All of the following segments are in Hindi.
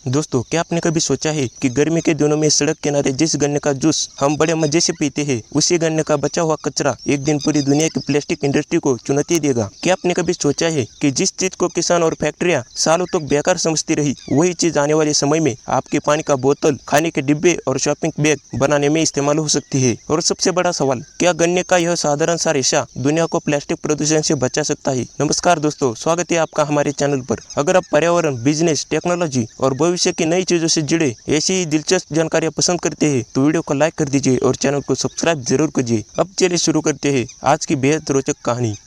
दोस्तों, क्या आपने कभी सोचा है कि गर्मी के दिनों में सड़क किनारे जिस गन्ने का जूस हम बड़े मजे से पीते हैं, उसी गन्ने का बचा हुआ कचरा एक दिन पूरी दुनिया की प्लास्टिक इंडस्ट्री को चुनौती देगा। क्या आपने कभी सोचा है कि जिस चीज को किसान और फैक्ट्रियां सालों तक बेकार समझती रही, वही चीज आने वाले समय में आपके पानी का बोतल, खाने के डिब्बे और शॉपिंग बैग बनाने में इस्तेमाल हो सकती है। और सबसे बड़ा सवाल, क्या गन्ने का यह साधारण सा रेशा दुनिया को प्लास्टिक प्रदूषण से बचा सकता है? नमस्कार दोस्तों, स्वागत है आपका हमारे चैनल पर। अगर आप पर्यावरण, बिजनेस, टेक्नोलॉजी और भविष्य की नई चीजों से जुड़े ऐसी ही दिलचस्प जानकारियां पसंद करते हैं तो वीडियो को लाइक कर दीजिए और चैनल को सब्सक्राइब जरूर कीजिए। अब चलिए शुरू करते हैं आज की बेहद रोचक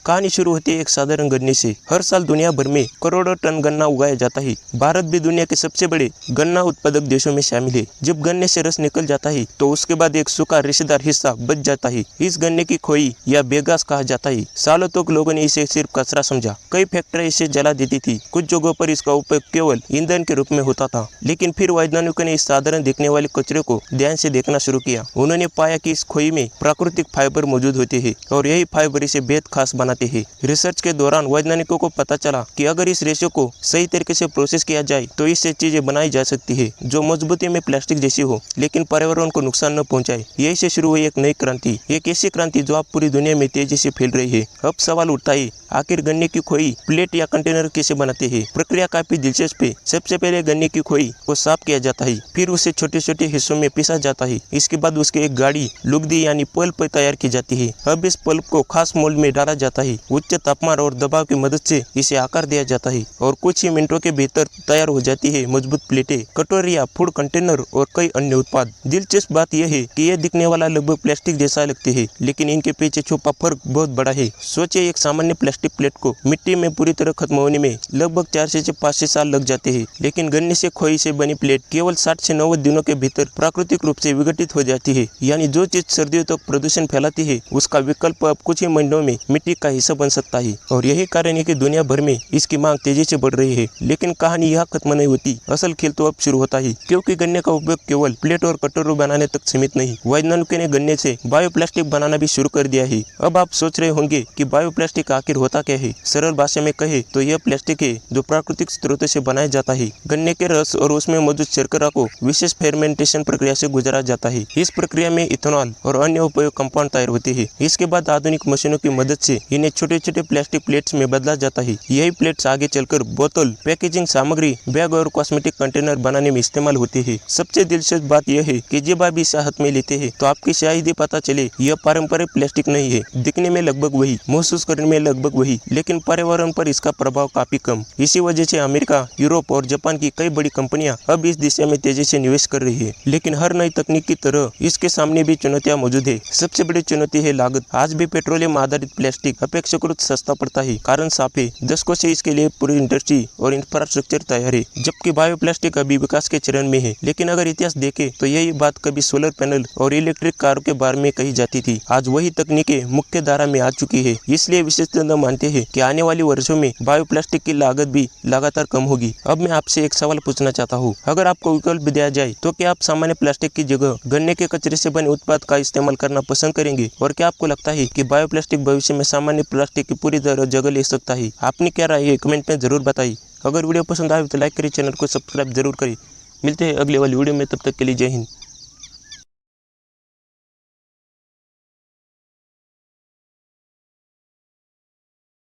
कहानी शुरू होती है एक साधारण गन्ने से। हर साल दुनिया भर में करोड़ों टन गन्ना उगाया जाता है। भारत भी दुनिया के सबसे बड़े गन्ना उत्पादक देशों में शामिल है। जब गन्ने से रस निकल जाता है तो उसके बाद एक सूखा रेशेदार हिस्सा बच जाता है। इस गन्ने की खोई या बेगास कहा जाता है। सालों तक लोगों ने इसे सिर्फ कचरा समझा। कई फैक्ट्रियां इसे जला देती थी। कुछ जगहों पर इसका उपयोग केवल ईंधन के रूप में होता था। लेकिन फिर वैज्ञानिकों ने इस साधारण दिखने वाले कचरे को ध्यान से देखना शुरू किया। उन्होंने पाया कि इस खोई में प्राकृतिक फाइबर मौजूद होते हैं और यही फाइबर इसे बेहद खास बनाते हैं। रिसर्च के दौरान वैज्ञानिकों को पता चला कि अगर इस रेशे को सही तरीके से प्रोसेस किया जाए तो इससे चीजें बनाई जा सकती है जो मजबूती में प्लास्टिक जैसी हो, लेकिन पर्यावरण को नुकसान न पहुंचाए। यही से शुरू हुई एक नई क्रांति, एक ऐसी क्रांति जो अब पूरी दुनिया में तेजी से फैल रही है। अब सवाल उठता है, आखिर गन्ने की खोई प्लेट या कंटेनर कैसे बनाते हैं? प्रक्रिया काफी दिलचस्प है। सबसे पहले गन्ने की खोई को साफ किया जाता है, फिर उसे छोटे छोटे हिस्सों में पीसा जाता है। इसके बाद उसके एक गाढ़ी लुगदी यानी पल्प तैयार की जाती है। अब इस पल्प को खास मोल्ड में डाला जाता है। उच्च तापमान और दबाव की मदद से इसे आकार दिया जाता है और कुछ ही मिनटों के भीतर तैयार हो जाती है मजबूत प्लेटें, कटोरियां, फूड कंटेनर और कई अन्य उत्पाद। दिलचस्प बात यह है कि यह दिखने वाला लगभग प्लास्टिक जैसा लगते हैं, लेकिन इनके पीछे छुपा फर्क बहुत बड़ा है। सोचिए, एक सामान्य प्लास्टिक प्लेट को मिट्टी में पूरी तरह खत्म होने में लगभग 4 से 5 साल लग जाते हैं, लेकिन गन्ने से खोई से बनी प्लेट केवल 60 से 90 दिनों के भीतर प्राकृतिक रूप से विघटित हो जाती है। यानी जो चीज सर्दियों तक प्रदूषण फैलाती है, उसका विकल्प अब कुछ ही महीनों में मिट्टी का हिस्सा बन सकता है। और यही कारण है कि दुनिया भर में इसकी मांग तेजी से बढ़ रही है। लेकिन कहानी यहाँ खत्म नहीं होती। असल खेल तो अब शुरू होता है, क्योंकि गन्ने का उपयोग केवल प्लेट और कटोरों बनाने तक सीमित नहीं। वैज्ञानिकों ने गन्ने से बायोप्लास्टिक बनाना भी शुरू कर दिया है। अब आप सोच रहे होंगे कि बायोप्लास्टिक आखिर होता क्या है? सरल भाषा में कहे तो यह प्लास्टिक है जो प्राकृतिक स्रोतों से बनाया जाता है। गन्ने के रस और उसमें मौजूद शर्करा को विशेष फेर्मेंटेशन प्रक्रिया से गुजारा जाता है। इस प्रक्रिया में इथेनॉल और अन्य उपयोग कंपाउंड तैयार होते हैं। इसके बाद आधुनिक मशीनों की मदद से इन्हें छोटे छोटे प्लास्टिक प्लेट्स में बदला जाता है। यही प्लेट्स आगे चलकर बोतल, पैकेजिंग सामग्री, बैग और कॉस्मेटिक कंटेनर बनाने में इस्तेमाल होते हैं। सबसे दिलचस्प बात यह है कि जब आप इसे हाथ में लेते हैं तो आपकी शायद ही पता चले यह पारंपरिक प्लास्टिक नहीं है। दिखने में लगभग वही, महसूस करने में लगभग वही, लेकिन पर्यावरण पर इसका प्रभाव काफी कम। इसी वजह से अमेरिका, यूरोप और जापान की कई बड़ी कंपनियां अब इस दिशा में तेजी से निवेश कर रही है। लेकिन हर नई तकनीक की तरह इसके सामने भी चुनौतियां मौजूद है। सबसे बड़ी चुनौती है लागत। आज भी पेट्रोलियम आधारित प्लास्टिक अपेक्षाकृत सस्ता पड़ता है। कारण साफ है, दशकों से इसके लिए पूरी इंडस्ट्री और इंफ्रास्ट्रक्चर तैयार है, जबकि बायोप्लास्टिक अभी विकास के चरण में है। लेकिन अगर इतिहास देखें तो यही बात कभी सोलर पैनल और इलेक्ट्रिक कारों के बारे में कही जाती थी। आज वही तकनीकें मुख्य धारा में आ चुकी है। इसलिए विशेषज्ञ मानते हैं कि आने वाले वर्षों में बायोप्लास्टिक की लागत भी लगातार कम होगी। अब मैं आपसे एक सवाल पूछना चाहता हूँ, अगर आपको विकल्प दिया जाए तो क्या आप सामान्य प्लास्टिक की जगह गन्ने के कचरे से बने उत्पाद का इस्तेमाल करना पसंद करेंगे? और क्या आपको लगता है कि बायोप्लास्टिक भविष्य में सामान्य प्लास्टिक की पूरी तरह जगह ले सकता है? आपने क्या राय है कमेंट में जरूर बताइए। अगर वीडियो पसंद आए तो लाइक करिए, चैनल को सब्सक्राइब जरूर करिए। मिलते हैं अगले वाली वीडियो में, तब तक के लिए जय हिंद।